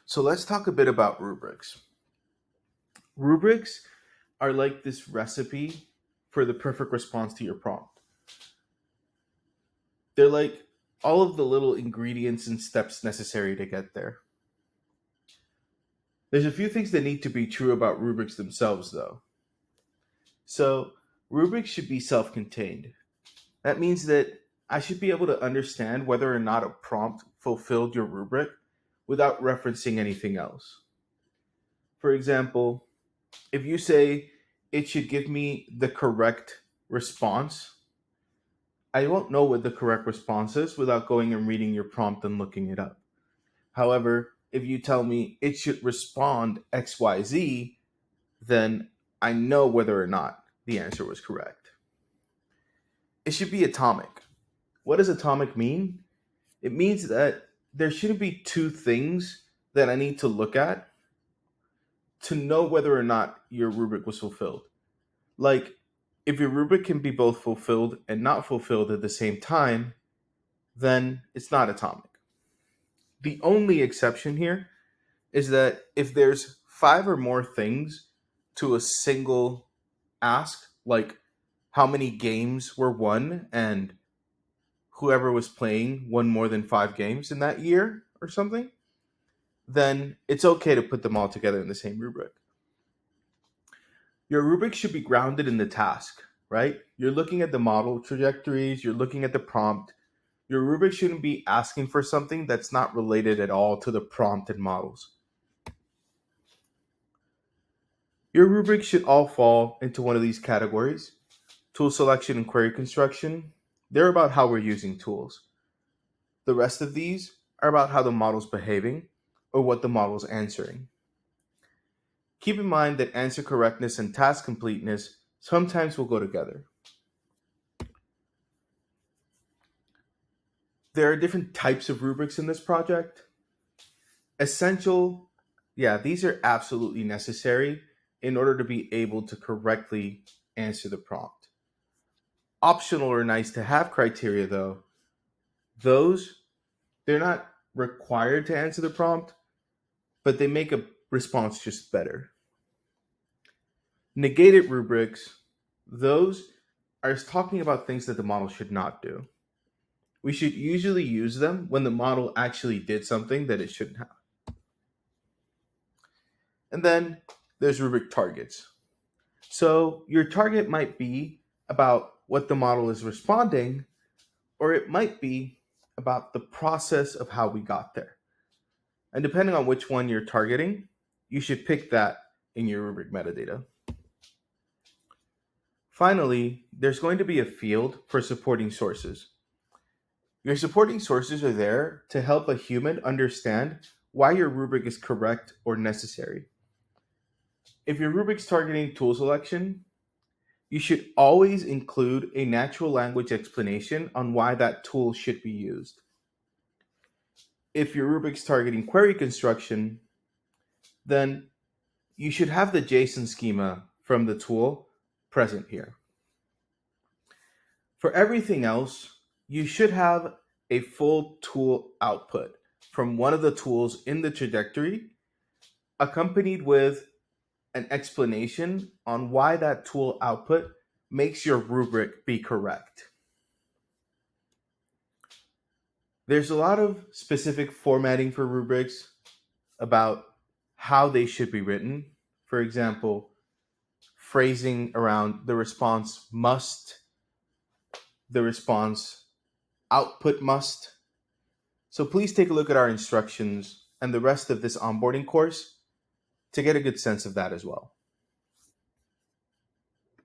So let's talk a bit about rubrics. Rubrics are like this recipe for the perfect response to your prompt. They're like all of the little ingredients and steps necessary to get there. There's a few things that need to be true about rubrics themselves, though. So, rubrics should be self contained. That means that I should be able to understand whether or not a prompt fulfilled your rubric without referencing anything else. For example, if you say it should give me the correct response, I won't know what the correct response is without going and reading your prompt and looking it up. However, if you tell me it should respond XYZ, then I know whether or not the answer was correct. It should be atomic. What does atomic mean? It means that there shouldn't be two things that I need to look at to know whether or not your rubric was fulfilled. Like, if your rubric can be both fulfilled and not fulfilled at the same time, then it's not atomic. The only exception here is that if there's five or more things to a single ask, like how many games were won and whoever was playing won more than five games in that year or something, then it's okay to put them all together in the same rubric. Your rubric should be grounded in the task, right? You're looking at the model trajectories, you're looking at the prompt. Your rubric shouldn't be asking for something that's not related at all to the prompt and models. Your rubric should all fall into one of these categories: tool selection and query construction. They're about how we're using tools. The rest of these are about how the model's behaving or what the model's answering. Keep in mind that answer correctness and task completeness sometimes will go together. There are different types of rubrics in this project. Essential, yeah, these are absolutely necessary in order to be able to correctly answer the prompt. Optional or nice to have criteria, though, those, they're not required to answer the prompt, but they make a response just better. Negated rubrics, those are talking about things that the model should not do. We should usually use them when the model actually did something that it shouldn't have. And then there's rubric targets. So your target might be about what the model is responding, or it might be about the process of how we got there. And depending on which one you're targeting, you should pick that in your rubric metadata. Finally, there's going to be a field for supporting sources. Your supporting sources are there to help a human understand why your rubric is correct or necessary. If your rubric's targeting tool selection, you should always include a natural language explanation on why that tool should be used. If your rubric's targeting query construction, then you should have the JSON schema from the tool present here. For everything else, you should have a full tool output from one of the tools in the trajectory, accompanied with an explanation on why that tool output makes your rubric be correct. There's a lot of specific formatting for rubrics about how they should be written. For example, phrasing around the response must, the response output must. So please take a look at our instructions and the rest of this onboarding course to get a good sense of that as well.